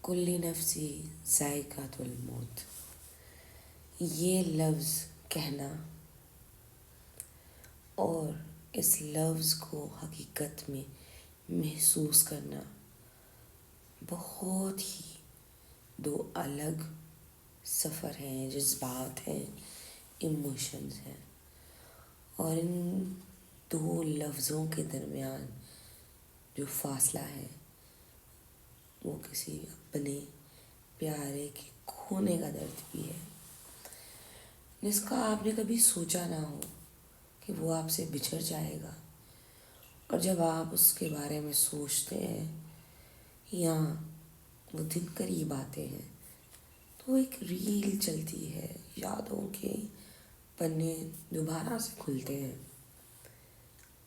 کلی نفسی ذائقۃ الموت، یہ لفظ کہنا اور اس لفظ کو حقیقت میں محسوس کرنا بہت ہی دو الگ سفر ہیں، جذبات ہیں، ایموشنز ہیں، اور ان دو لفظوں کے درمیان جو فاصلہ ہے وہ کسی اپنے پیارے کے کھونے کا درد بھی ہے، جس کا آپ نے کبھی سوچا نہ ہو کہ وہ آپ سے بچھڑ جائے گا، اور جب آپ اس کے بارے میں سوچتے ہیں یا وہ دن قریب آتے ہیں تو ایک ریل چلتی ہے، یادوں کے پنے دوبارہ سے کھلتے ہیں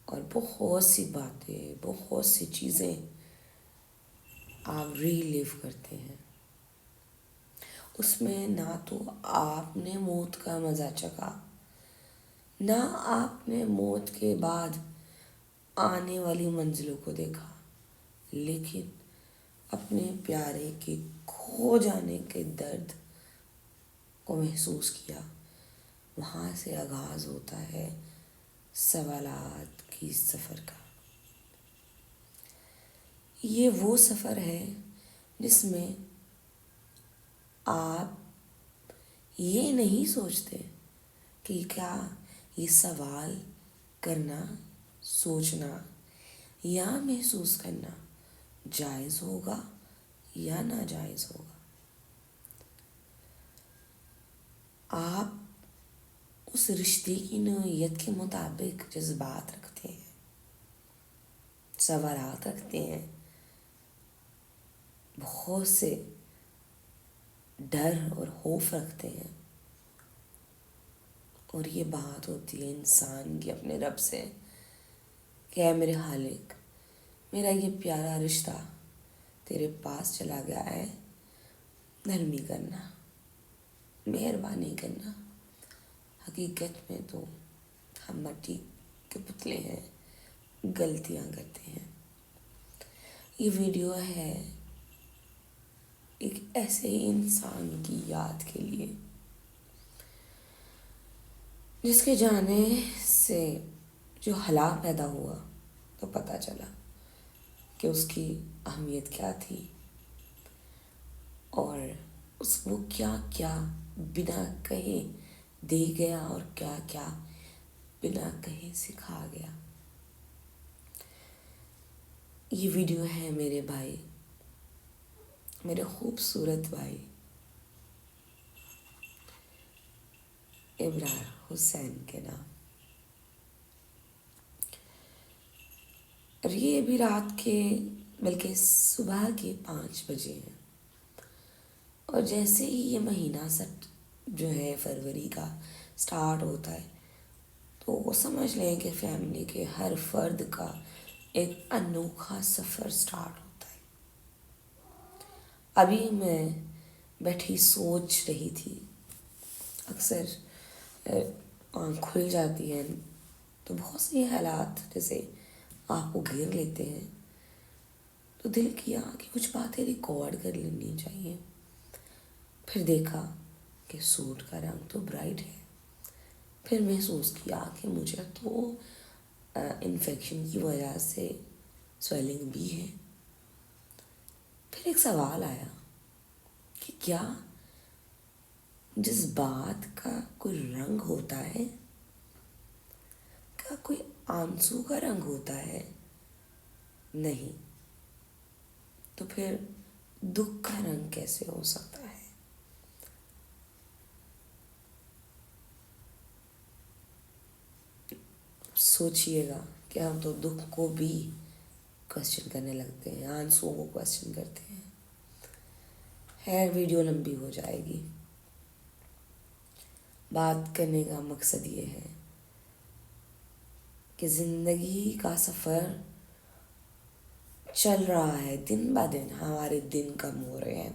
اور بہت سی باتیں، بہت سی چیزیں آپ ری لیو کرتے ہیں۔ اس میں نہ تو آپ نے موت کا مزہ چکھا، نہ آپ نے موت کے بعد آنے والی منزلوں کو دیکھا، لیکن اپنے پیارے کے کھو جانے کے درد کو محسوس کیا۔ وہاں سے آغاز ہوتا ہے سوالات کی سفر کا۔ یہ وہ سفر ہے جس میں آپ یہ نہیں سوچتے کہ کیا یہ سوال کرنا، سوچنا یا محسوس کرنا جائز ہوگا یا ناجائز ہوگا۔ آپ اس رشتے کی نوعیت کے مطابق جذبات رکھتے ہیں، سوالات رکھتے ہیں، بہت سے ڈر اور خوف رکھتے ہیں، اور یہ بات ہوتی ہے انسان کی اپنے رب سے کہ اے میرے خالق، میرا یہ پیارا رشتہ تیرے پاس چلا گیا ہے، نرمی کرنا، مہربانی کرنا۔ حقیقت میں تو ہم مٹی کے پتلے ہیں، غلطیاں کرتے ہیں۔ یہ ویڈیو ہے ایک ایسے ہی انسان کی یاد کے لیے جس کے جانے سے جو حالات پیدا ہوا تو پتہ چلا کہ اس کی اہمیت کیا تھی، اور وہ کیا کیا بنا کہے دے گیا اور کیا کیا بنا کہے سکھا گیا۔ یہ ویڈیو ہے میرے بھائی، میرے خوبصورت بھائی ابرار حسین کے نام۔ اور یہ بھی رات کے بلکہ صبح کے 5 بجے ہیں، اور جیسے ہی یہ مہینہ جو ہے فروری کا سٹارٹ ہوتا ہے تو وہ سمجھ لیں کہ فیملی کے ہر فرد کا ایک انوکھا سفر سٹارٹ ہوتا ہے۔ ابھی میں بیٹھی سوچ رہی تھی، اکثر آنکھ کھل جاتی ہے تو بہت سی حالات جیسے آپ کو گھیر لیتے ہیں، تو دل کیا کہ کچھ باتیں ریکارڈ کر لینی چاہیے۔ پھر دیکھا کہ سوٹ کا رنگ تو برائٹ ہے، پھر محسوس کیا کہ مجھے تو انفیکشن کی وجہ سے سویلنگ بھی ہے۔ پھر ایک سوال آیا کہ کیا جذبات کا کوئی رنگ ہوتا ہے؟ کیا کوئی آنسو کا رنگ ہوتا ہے؟ نہیں، تو پھر دکھ کا رنگ کیسے ہو سکتا ہے؟ سوچئے گا کہ ہم تو دکھ کو بھی کوسچن کرنے لگتے ہیں، آنسوؤں کو کوسچن کرتے ہیں۔ خیر، ویڈیو لمبی ہو جائے گی۔ بات کرنے کا مقصد یہ ہے کہ زندگی کا سفر چل رہا ہے، دن بہ دن ہمارے دن کم ہو رہے ہیں۔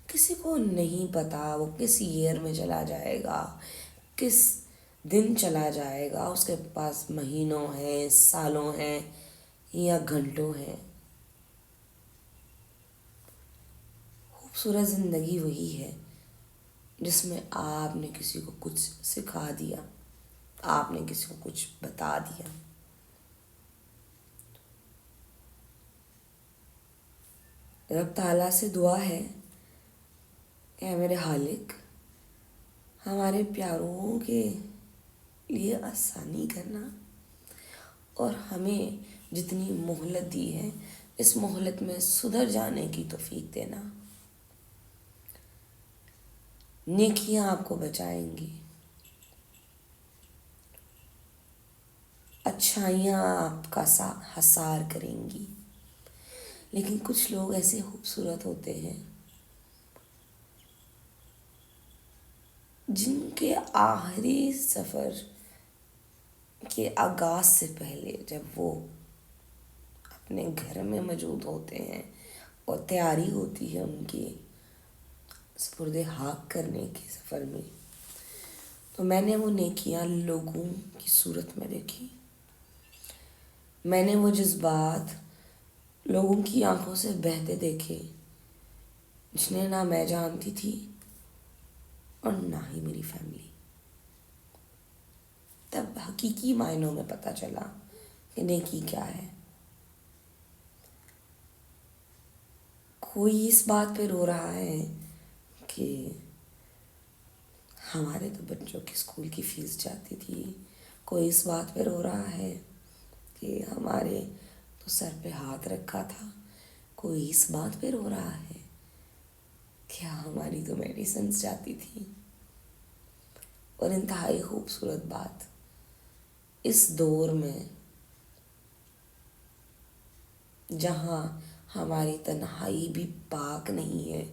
کسی کو نہیں پتا وہ کس ایئر میں چلا جائے گا، کس دن چلا جائے گا، اس کے پاس مہینوں ہیں، سالوں ہیں یا گھنٹوں ہیں۔ خوبصورت زندگی وہی ہے جس میں آپ نے کسی کو کچھ سکھا دیا، آپ نے کسی کو کچھ بتا دیا. رب تعالیٰ سے دعا ہے کہ اے میرے خالق، ہمارے پیاروں کے لیے آسانی کرنا اور ہمیں جتنی مہلت دی ہے اس مہلت میں سدھر جانے کی توفیق دینا. نیکیاں آپ کو بچائیں گی، اچھائیاں آپ کا حصار کریں گی. لیکن کچھ لوگ ایسے خوبصورت ہوتے ہیں جن کے آخری سفر کے آغاز سے پہلے جب وہ اپنے گھر میں موجود ہوتے ہیں اور تیاری ہوتی ہے ان کی سپرد حق کرنے کے سفر میں، تو میں نے وہ نیکیاں لوگوں کی صورت میں دیکھی. میں نے وہ جذبات لوگوں کی آنکھوں سے بہتے دیکھے جنہیں نہ میں جانتی تھی اور نہ ہی میری فیملی. تب حقیقی معنوں میں پتہ چلا کہ نیکی کیا ہے. کوئی اس بات پہ رو رہا ہے کہ ہمارے تو بچوں کی اسکول کی فیس جاتی تھی، کوئی اس بات پہ رو رہا ہے کہ ہمارے تو سر پہ ہاتھ رکھا تھا، کوئی اس بات پہ رو رہا ہے کہ ہماری تو میڈیسنس جاتی تھی. اور انتہائی خوبصورت بات، اس دور میں جہاں ہماری تنہائی بھی پاک نہیں ہے،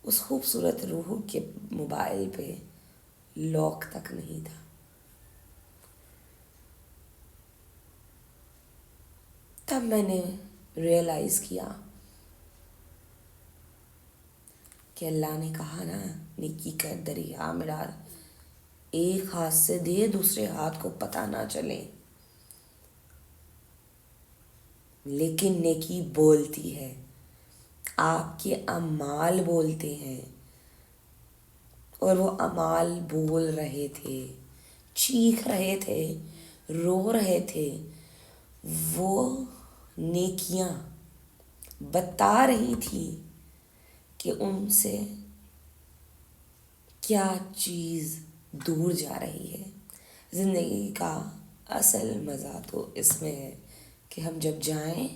اس خوبصورت روح کے موبائل پہ لاک تک نہیں تھا. تب میں نے ریئلائز کیا کہ اللہ نے کہا نا، نیکی کر دریا میں ڈال، ایک ہاتھ سے دے دوسرے ہاتھ کو پتہ نہ چلے. لیکن نیکی بولتی ہے، آپ کے اعمال بولتے ہیں. اور وہ اعمال بول رہے تھے، چیخ رہے تھے، رو رہے تھے. وہ نیکیاں بتا رہی تھی کہ ان سے کیا چیز دور جا رہی ہے. زندگی کا اصل مزہ تو اس میں ہے کہ ہم جب جائیں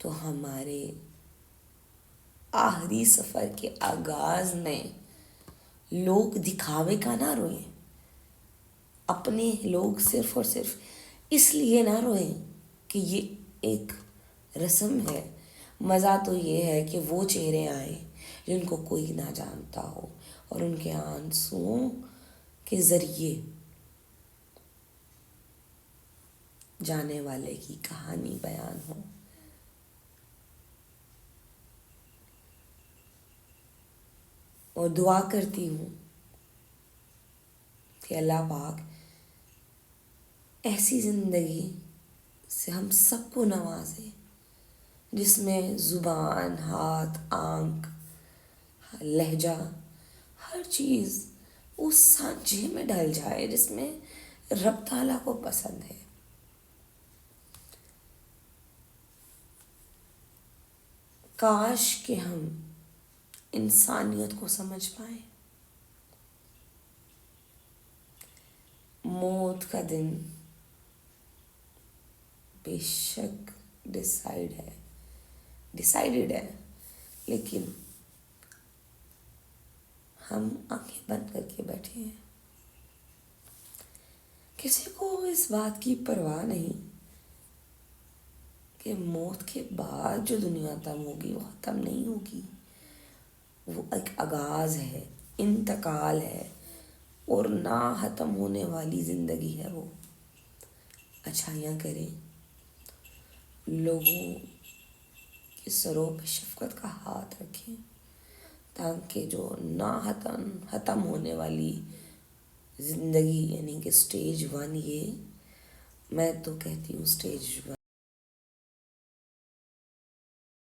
تو ہمارے آخری سفر کے آغاز میں لوگ دکھاوے کا نہ روئیں، اپنے لوگ صرف اور صرف اس لیے نہ روئیں کہ یہ ایک رسم ہے. مزہ تو یہ ہے کہ وہ چہرے آئیں جن کو کوئی نہ جانتا ہو اور ان کے آنسوؤں کے ذریعے جانے والے کی کہانی بیان ہو. اور دعا کرتی ہوں کہ اللہ پاک ایسی زندگی سے ہم سب کو نوازے جس میں زبان، ہاتھ، آنکھ، لہجہ، ہر چیز اس سانچے میں ڈل جائے جس میں رب تعالیٰ کو پسند ہے. کاش کہ ہم انسانیت کو سمجھ پائیں. موت کا دن بے شک ڈیسائیڈڈ ہے، لیکن ہم آنکھیں بند کر کے بیٹھے ہیں. کسی کو اس بات کی پرواہ نہیں کہ موت کے بعد جو دنیا ختم ہوگی وہ ختم نہیں ہوگی، وہ ایک آغاز ہے، انتقال ہے اور نہ ختم ہونے والی زندگی ہے. وہ اچھائیاں کریں، لوگوں کے سروں پہ شفقت کا ہاتھ رکھیں تاکہ جو نہ ختم ہونے والی زندگی یعنی کہ سٹیج 1، یہ میں تو کہتی ہوں سٹیج 1